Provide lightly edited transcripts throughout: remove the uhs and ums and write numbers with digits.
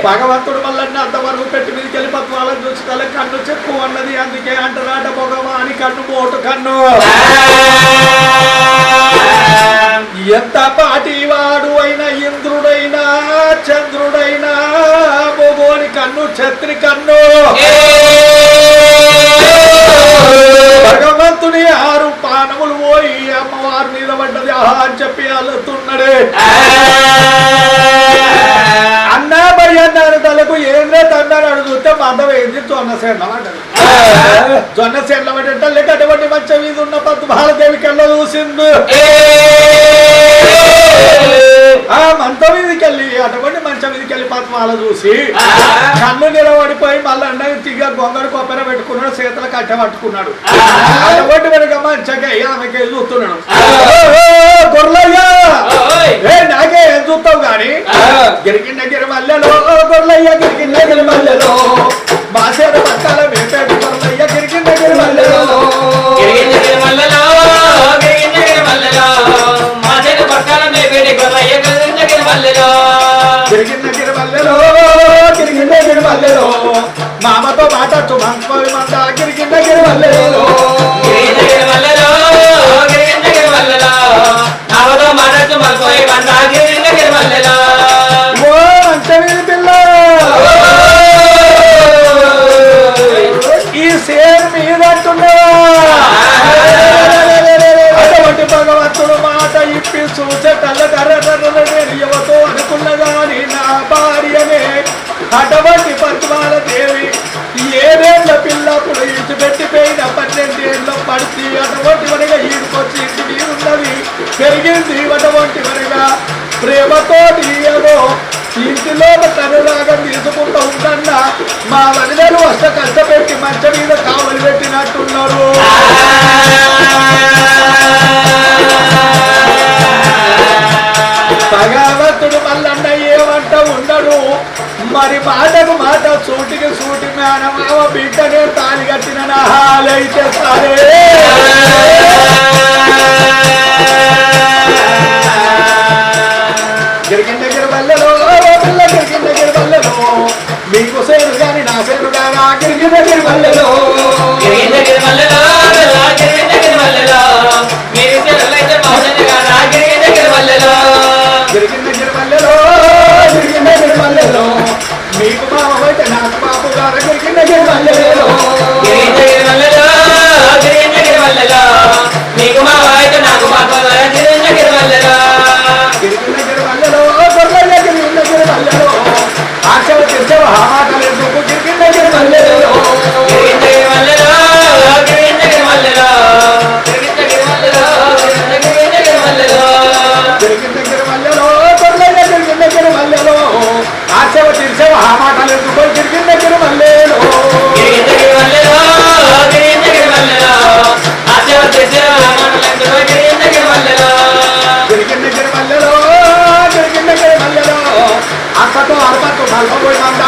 భగవంతుడు మళ్ళీ అంతవరకు పెట్టి మీదకి వెళ్ళి పద్మాలను చూసి తల కన్ను చెప్పు అన్నది. అందుకే అంటరాట మొగమా అని కన్ను మోటు కన్ను. ఎంత పాటివాడు అయినా ఇంద్రుడైనా చంద్రుడైనా మొగోని కన్ను ఛత్రి కన్ను. భగవంతుని 6 పానములు పోయి అమ్మవారి మీద పడ్డది అని చెప్పి అల్లుతున్నాడే. అన్నా భయ అన్నారు తలకు ఏం లేదు అన్నారు. అడుగుతే మందం ఏంది జొన్న సేండ్లం అంటారు. జొన్న సేండ్లం అంటే లేక అటువంటి మంచి మీద ఉన్న పద్మాలదేవి కళ్ళ చూసింది. ఆ మంచ మీదకి వెళ్ళి అటువంటి మంచం మీదకి వెళ్ళి పద్మాల చూసి కన్ను నిలబడిపోయి మళ్ళీ అన్న తిగా గొంగడు కొబ్బర పెట్టుకున్నాడు, చేతుల కట్ట పట్టుకున్నాడు. అటువంటి వెనక మంచగా ఆమెకి చూస్తున్నాడు. గొర్రెయ్యా నాకే ఏం చూస్తావు గాని గిరికిన గిరి మల్లెలో గొర్రెయ్య గిరికిన గిరి మల్లెలో మాసేర పట్టాల మేపేట గొర్రెయ్య గిరికిన గిరి మల్లెలో మామతో మాటచ్చు మంద గిరికిన గిరి మల్లెలో ఈ సేర్ మీద అటువంటి భగవంతుడు మాట ఇప్పి చూసే యువతో అనుకున్నదాని నా భార్యనే. అటువంటి పద్మాల దేవి 7 ఏళ్ల పిల్లప్పుడు ఇటు పెట్టిపోయిన 12 ఏళ్ళ పడిచి అటువంటి వనగా ఈడుకొచ్చి ఇంటి మీద ఉన్నది పెరిగింది. అటువంటి వనగా ప్రేమతోటి ఏదో ఇంటిలో తనులాగా తీసుకుంటూ ఉందన్నా మా వదిలేరు వస్త కష్టపెట్టి మంచం మీద కావలి పెట్టినట్టున్నారు. భగవంతుడు మల్లన్న ఏమంట ఉండడు. మరి మాటకు మాట సూటికి సూటి మేనమావ బిడ్డనే తాళి కట్టిన నాలైతే సరే. గిరికిన దగ్గర వల్లలో పిల్ల గిరికిన దగ్గర వల్లలో మీకు సేరు గాని నా సేరు గానా గిరికిన దగ్గర వల్లలో గిరికిన దగ్గర వల్లలో మీకు మామైతే నాకు బాబు గారు గిరికిన దగ్గర వల్లలో ఆశవ తీర్చవ హామాటలు ఎందుకు గిరికిన దగ్గర వల్లలో ఆశవ తీర్చవ హామాటలు ఎందుకు గిరికిన దగ్గర వల్లలో అక్కతో అరపతో నలభై మంది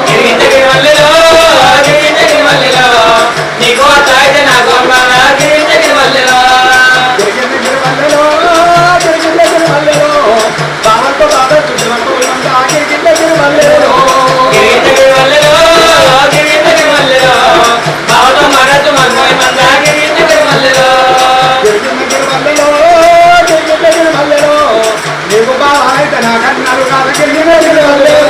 గిరికిన దగ్గర వల్లలో నీకు అయితే నాకమ్మ గిరికిన దగ్గర వల్లలో బాబాతో బాబా చుట్టూ గిరికిన దగ్గర వల్లలో నీకు బాబా అయితే నాకన్నారు కాదు గిరికిన దగ్గర వల్లలో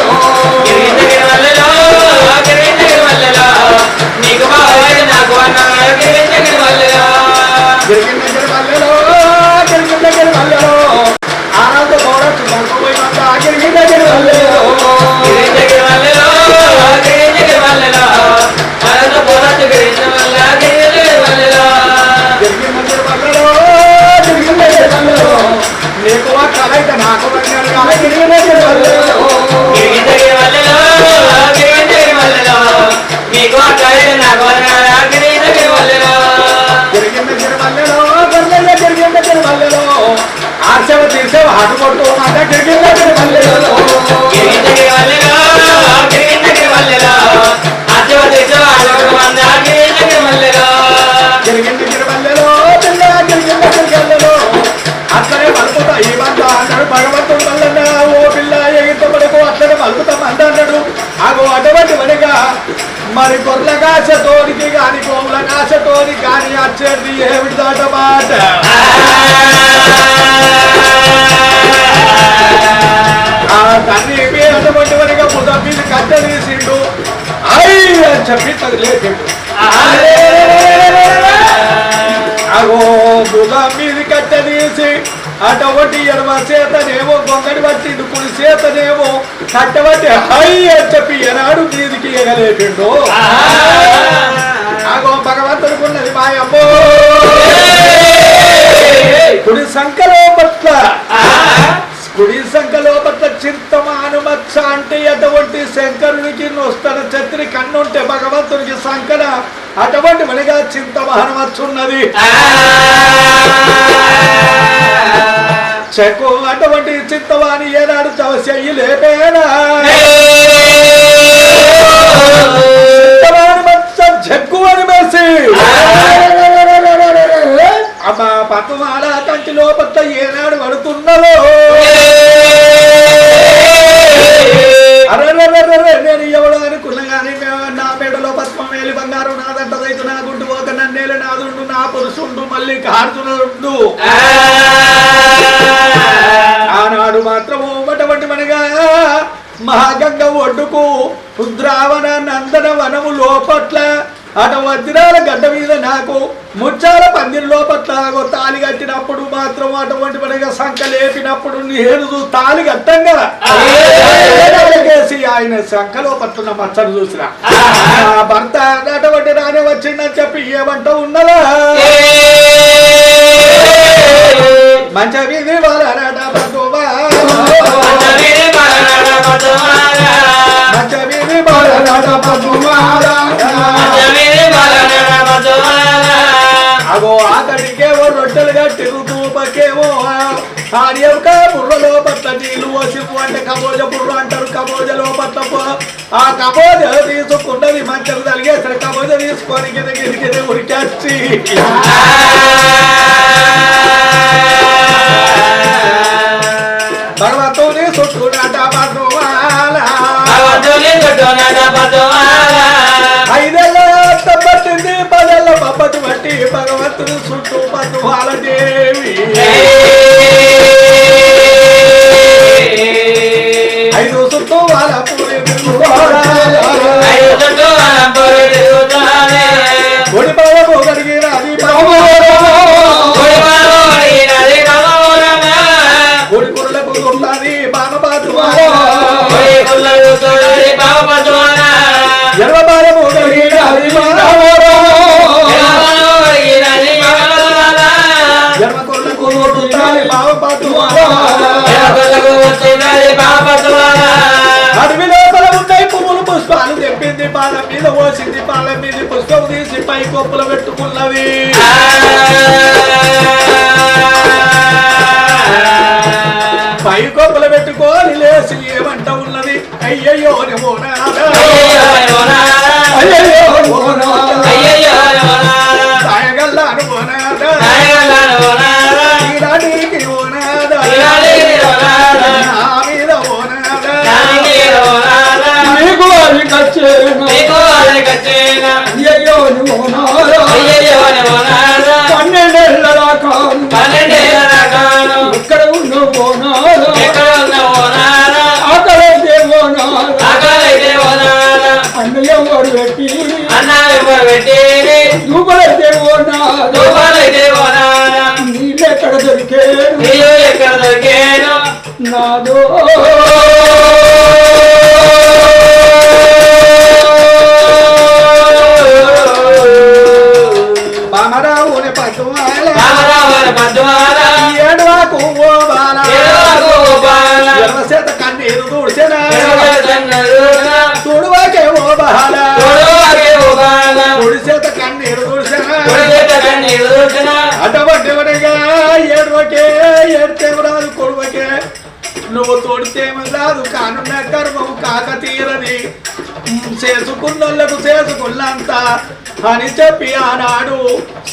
ఆనంద గౌరవ పోయి గిరికిన దగ్గర వల్లలో నీకు అయితే నాకు గిరికిన దగ్గర వల్లలో ఆశవ తీర్చవ హాటు కొట్టు మాట గిరికిన ఉన్నది కానీ వచ్చేది ఏమిటట మాట ఆ తల్లి అటువంటి వనిగా బుధం మీద కట్ట తీసిండు అయ్యి అని చెప్పి తగిలేసిండు అగో బుధం మీద కట్ట తీసి అటువంటి ఎడమ చేతనేమో గొంగడి పట్టిండు కుడి చేతనేమో కట్టబట్టి హై అని చెప్పి ఎనాడు మీదికి ఎగలేపిండు అగో భగవంతుడుకున్నది మా అమ్మో కుడి సంఖ్యలో పట్ల చింతమానుమచ్చ అంటే అటువంటి శంకరునికి నొస్తన ఛత్రి కన్నుంటే భగవంతునికి సంకల అటువంటి మనిగా చింతమానుమచ్చ ఉన్నది చెక్కు అటువంటి చింతవాణి ఏనాడు చెయ్యి లేపేనా చింతమానుమచ్చ జగ్గు అని మెసి అమ్మ పద్మాల కంటి లోపల ఏనాడు పడుతున్నదో నేను ఎవడు అనుకున్నా కానీ నా పేడలో పద్మం వేలి బంగారు నాదంట రైతు నా గుండు పోక నన్నేలు నాదుండు నా పురుషుండు మళ్ళీ కార్జునుడు ఆనాడు మాత్రము అటువంటి మనగా మహాగంగ ఒడ్డుకు ఉద్రావణ నందన వనము లోపట్ల అటు వజ్రాల గడ్డ మీద నాకు ముచ్చాల పందిరి లోపట్ల తాలి కట్టినప్పుడు మాత్రం అటువంటి మనగా సంఖ లేపినప్పుడు నేను తాలి కట్టంగా ఆయన సంఖ లోపట్ల మచ్చను చూసిన భర్త అటువంటి రానే వచ్చిందని చెప్పి ఏమంటూ ఉన్నదా మంచ వీధి వాళ్ళ బంధువా మంచ వీధి వాళ్ళ బంధువారా అగో ఆకడికేమో రొట్టెలు కట్టి తూపకేమో ఆడి యొక్క బుర్రలో పట్ల నీళ్లు వసిపు అంటే కబోజ బుర్ర అంటారు కబోజలో పట్ల ఆ కబోజ తీసుకున్నది మంచం తలిగేసరి కబోజ తీసుకొని గిద ఉరికేసి భగవంతుని చుట్టూ నాట ఐదేళ్ళ పట్టింది 10 ఏళ్ళ పబ్బతి బట్టి భగవంతుని చుట్టూ పద్మాల దేవి 5 చుట్టూ వాళ్ళ పూరి ఒడి బాబు కడిగినది ఒడి కుర్లకు తున్నది బాణబాదు ఎర్రబాలము కలిగినది ఎర్రకొల్లకు తున్నది బావపాదు అడవి లోపల ఉన్నాయి పువ్వులు పుష్పాలు తెప్పింది పాల మీద పోసింది పాల మీద పుష్పం తీసి పై కొప్పులు పెట్టుకున్నది పై కొప్పులు పెట్టుకోని లేచి ఏమంట ఉన్నది అయ్యయ్యో సాయగల్లాను ఈనాటికి ఓనాదా మీద ఓనాదా నీకు అది కచ్చేనా అయ్యయ్యో 12 ఏళ్ళ రాకాను ఇక్కడ ఉన్న ఓనాదా ఆకలైతే ఓనాదా అన్నయ్య ఎవరు పెట్టి దూపలైతే ఓనాదా నీళ్ళు ఎక్కడ దొరికేను నాదో బామరావుని పద్మాల ఏడవాకు ఓ బాల ఎర్రసేత కన్నీరు దూడ్చెనా తుడువాకే ఓ బాల తుడిసేత కన్నీరు దూడ్చెనా అటువంటి ఏడవకే ఏడ్చేవు రాదు కొడువకే నువ్వు తోడితేమో రాదు కానున్న కర్మము కాక తీరని చేసుకున్నోళ్ళకు చేసుకున్నంత అని చెప్పి ఆనాడు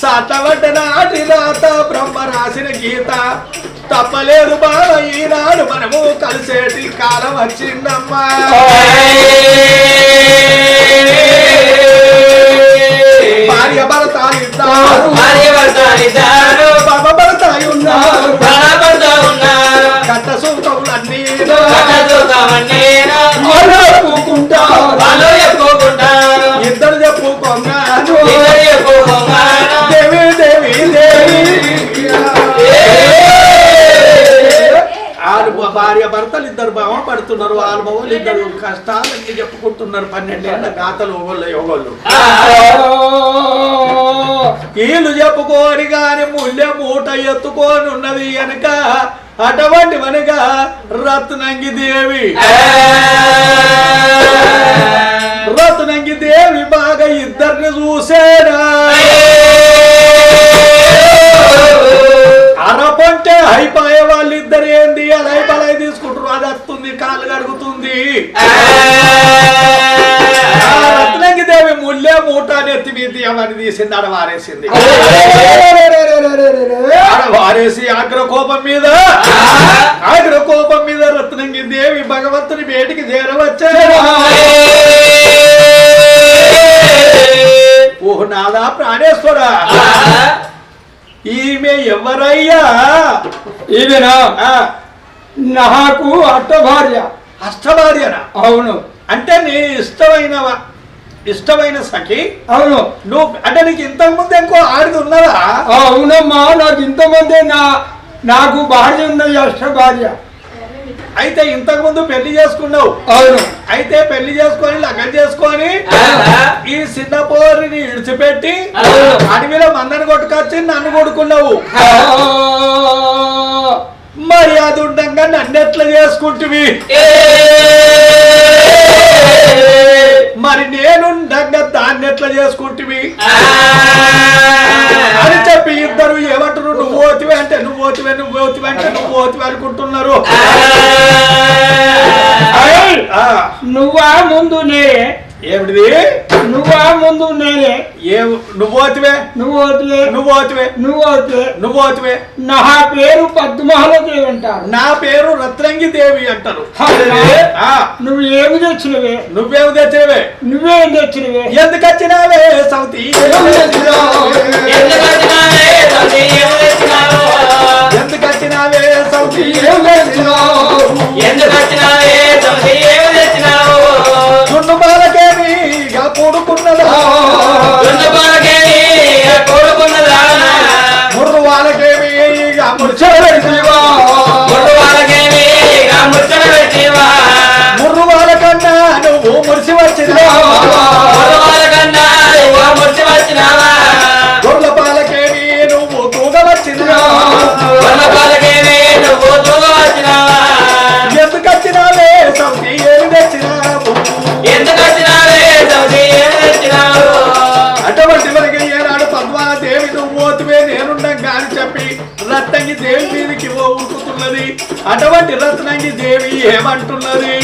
సతవట నాటి రాత బ్రహ్మ రాసిన గీత తప్పలేదు బావ ఈనాడు మనము కలిసేటి కాలం వచ్చిందమ్మా భార్య భర్త ఉన్నారు బాబా భర్తాయి ఉన్నారు కట్ట సూకములన్నీ ఇద్దరు చెప్పుకున్నాను దేవి దేవి దేవి వాళ్ళు భార్య భర్తలు ఇద్దరు భావ పడుతున్నారు వాళ్ళ మొగలు ఇద్దరు కష్టాలన్నీ చెప్పుకుంటున్నారు 12 ఏళ్ళ గాతలు ఒకళ్ళు వీళ్ళు చెప్పుకోని గాని ముల్లె మూట ఎత్తుకొని ఉన్నది వెనక అటువంటి వెనక రత్నంగి దేవి రత్నంగి దేవి బాగా ఇద్దరిని చూసేనా అరపంటే అయిపోయే వాళ్ళు ఇద్దరు ఏంది అలై బలై తీసుకుంటారు అది వస్తుంది కాళ్ళు కడుగుతుంది రత్నంగి దేవి ముల్లే మూట నెత్తి మీద అవన్నీ తీసింది ఆడ వారేసింది ఆడ వారేసి ఆగ్రకోపం మీద రత్నంగి దేవి భగవంతుని వేటికి చేరవచ్చారు ఓ నాదా ప్రాణేశ్వరా ఈమె ఎవరయ్యా ఈమెనా నాకు అష్టభార్యనా అవును అంటే నీ ఇష్టమైన సఖి అవును నువ్వు అంటే నీకు ఇంతకు ముందు ఇంకో ఆడిది ఉన్నదా అవునమ్మా నాకు ఇంతమంది నాకు భార్య ఉన్నది అష్టభార్య అయితే ఇంతకు ముందు పెళ్లి చేసుకున్నావు అవును అయితే పెళ్లి చేసుకొని లగ్నం చేసుకొని ఈ చిన్న పోరిని ఇడిచిపెట్టి అడవిలో మందని కొట్టుకొచ్చి నన్ను కొడుకున్నావు మరి అది ఉండగా నన్ను ఎట్లా చేసుకుంటువి మరి నేనుండగా దాన్ని ఎట్లా చేసుకుంటువి అని చెప్పి ఇద్దరు ఏమంటారు నువ్వు ఓతివే అంటే నువ్వు ఓతివే అనుకుంటున్నారు నువ్వా ముందు నేనే ఏమిటిది నువ్వా ముందు నేనే నువ్వు ఓతివే నా పేరు పద్మహాలదేవి అంటారు నా పేరు రత్నంగి దేవి అంటారు నువ్వు ఏమి తెచ్చినవే నువ్వేమి తెచ్చినవే నువ్వేం తెచ్చినవే ఎందుకు వచ్చినావే సౌతి ఎందుకు వచ్చినావే సౌతి చున్ను బాలకేమి కూడుకున్నదా ముర్రు వాళ్ళకేమి ముర్రు వాళ్ళకన్నా నువ్వు మురిసి వచ్చినావా గొర్రెల పాలకేమి నువ్వు తూగ వచ్చినావా ఎందుకు వచ్చినావే సౌతి ఏమి తెచ్చినావు అటువంటి వరకు ఏనాడు పద్మాదేవి నువ్వు ఓతువే నేనుండగా అని చెప్పి రత్నంగి దేవి మీదకి ఊరుకుతున్నది అటువంటి రత్నంగి దేవి ఏమంటున్నది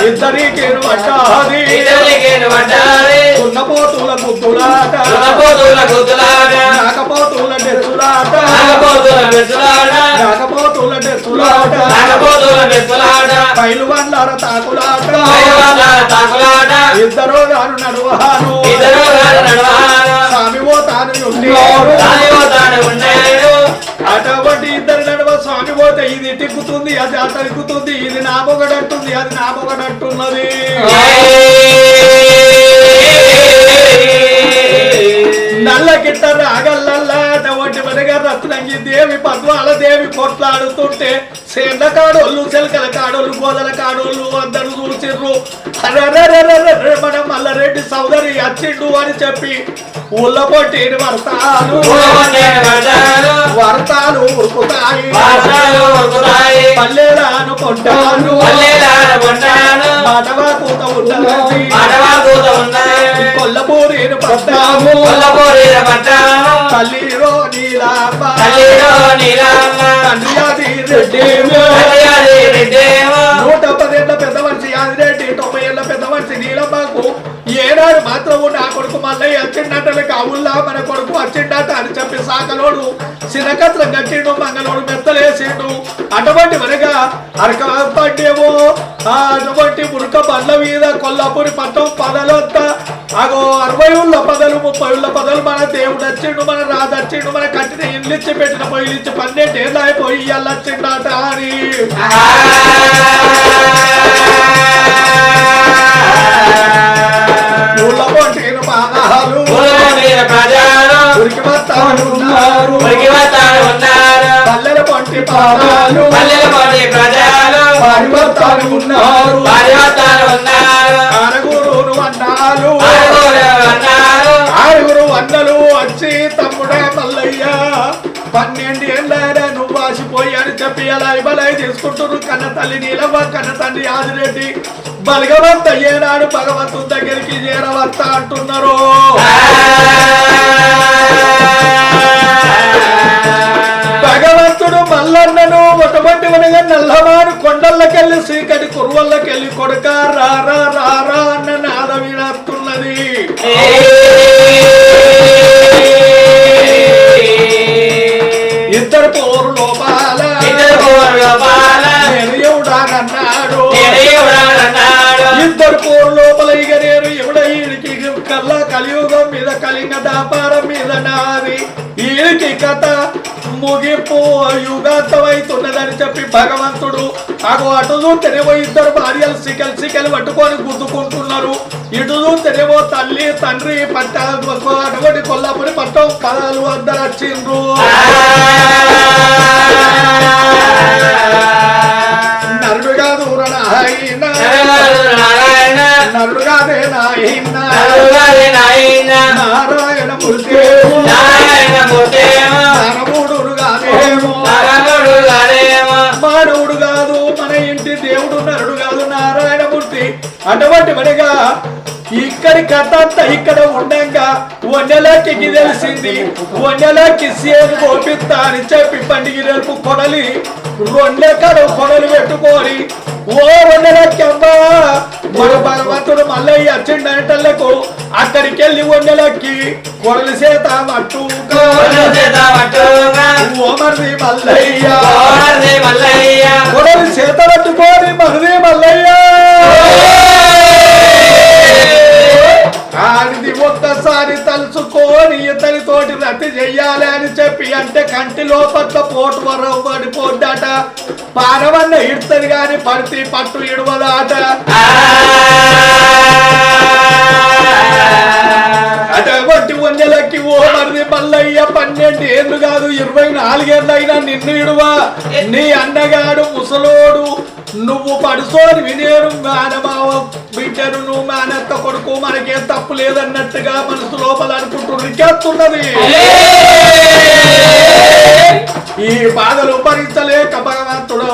ఇద్దరికేను పడ్డాది ఉన్నపోతుల గుద్దులాట నాకపోతుల డెచ్చులాట పైలు వండార తాకులాట ఇద్దరు గాను నడువాను స్వామి పోతాను అటువంటి ఇద్దరు నడువ స్వామి పోతే ఇది తిక్కుతుంది అది అతడుకుతుంది ఇది నా మొగడంటుంది అది నా మొగడంటున్నది నల్ల గిట్ట రాగల్లల్లా అటువంటి మనగా రత్నంగి దేవి పద్మాల దేవి కొట్లాడుతుంటే సేంద కాడోళ్ళు చెలకల కాడోళ్ళు గోదల కాడోళ్ళు అందరూ చూసిర్రు మన మల్లారెడ్డి సోదరి వచ్చిండు అని చెప్పి ఊళ్ళ పొట్టిని వర్తాలు ఉరుకుతాయి పల్లెలా అనుకుంటాను మాటవా కూత ఉన్నది కొల్లపూరిని పట్టాము తల్లిరో నీలాంబ రెడ్డి 110 ఏళ్ళ పెద్ద మనిషి యాదిరెడ్డి 90 ఏళ్ళ పెద్ద మనిషి నీలమ్మకు ఏనాడు మాత్రం నా కొడుకు మళ్ళీ వచ్చిండట కావుల్లా మన కొడుకు వచ్చిండట అని చెప్పి సాకలోడు సినకత్రం కట్టిండు మంగళోడు మెత్తలేసిండు అటువంటి మనగా అరక పడ్డేమో అటువంటి మురుక బండ్ల మీద కొల్లాపూరి పట్టం పదలంతా అగో 60 ఊళ్ళ పదలు 30 ఊళ్ళ పదలు మన దేవుడు వచ్చిండు మన రాజు వచ్చిండు మన కట్టిన ఇల్లు ఇచ్చి పెట్టిన పొయ్యిలు ఇచ్చి 12 ఏళ్ళు అయిపోయి ఇయ్యాల వచ్చిండట అని ఊళ్ళ పొంటిన పాదాలు ఉరికి వస్తాను పల్లెల పొంటి పాదాలు పరివర్తాలు ఉన్నారు ఆరుగురు అన్నలు వచ్చి తమ్ముడే మల్లయ్య 12 ఏళ్ళ నువ్వు వాసిపోయి అని చెప్పి అలా బలై తీసుకుంటున్నారు కన్న తల్లి నీలవ్వ కన్న తండ్రి ఆదిరెడ్డి బలగవంత ఏనాడు భగవంతుని దగ్గరికి చేరవత్త అంటున్నారు భగవంతుడు మల్లన్నను మొట్టమొదటి మనగా నల్లవాడు కొండల్లకెళ్ళి సీకటి కురువల్లకెళ్ళి కొడుక రారా రారా అన్న నాద వినస్తున్నది ఇద్దరు పోరు లోపాల ఎవడానన్నాడు ఇద్దరు పోరు లోపల ఇక నేను ఎవడ ఈడికి కల్లా కలియుగం మీద కలింగ దాపారం మీద నాది ఈడికి కథ ముగింపు యుగాంతమైతున్నదని చెప్పి భగవంతుడు అటు అటు చూస్తేనేమో ఇద్దరు భార్యలు సికలు పట్టుకొని గుద్దుకుంటున్నారు ఇటు చూస్తేనేమో తల్లి తండ్రి పట్ట అటువంటి కొల్లాపురి పట్టం పదాలు అందరు వచ్చిండ్రు నరుడు కాదు నరుడు కాదే నారాయణ మూర్తి మానవుడు కాదు మన ఇంటి దేవుడు నరుడు కాదు నారాయణమూర్తి అటువంటి మనగా ఇక్కడి కథ అంతా ఇక్కడ ఉండంగా వన్నెలకి తెలిసింది వన్నెలకి సేను పోపిస్తా అని చెప్పి పండిగి రేపు కొడలి 2 ఎకరాలు కొడలు పెట్టుకొని ఓ వన్నెలకి అమ్మా మన భగవంతుడు మల్లయ్య వచ్చిండటలకు అక్కడికి వెళ్ళి వన్నెలకి కొడలి చేత మట్టుగా ఓ మరిది మల్లయ్య కొడలి చేత పట్టుకొని మరిది మల్లయ్య ఆడిది ఒక్కసారి తలుచుకొని ఇతనితోటి రతి చెయ్యాలి అని చెప్పి అంటే కంటి లోపట్ల పోటు వరం పడిపోద్దట పానవన్న ఇడుతుంది గాని పడితే పట్టు ఇడవదాట అటువంటి వన్నెలకి ఓ మరిది మల్లయ్య 12 ఏళ్ళు కాదు 24 ఏళ్ళు అయినా నిన్ను ఇడువా నీ అన్నగాడు ముసలోడు నువ్వు పడుసోని వినేరు మేనమావ బిడ్డను నువ్వు మేనత్త కొడుకు మనకేం తప్పు లేదన్నట్టుగా మనసు లోపల అనుకుంటూ రికెత్తున్నది ఈ బాధలు భరించలేక భగవంతుడు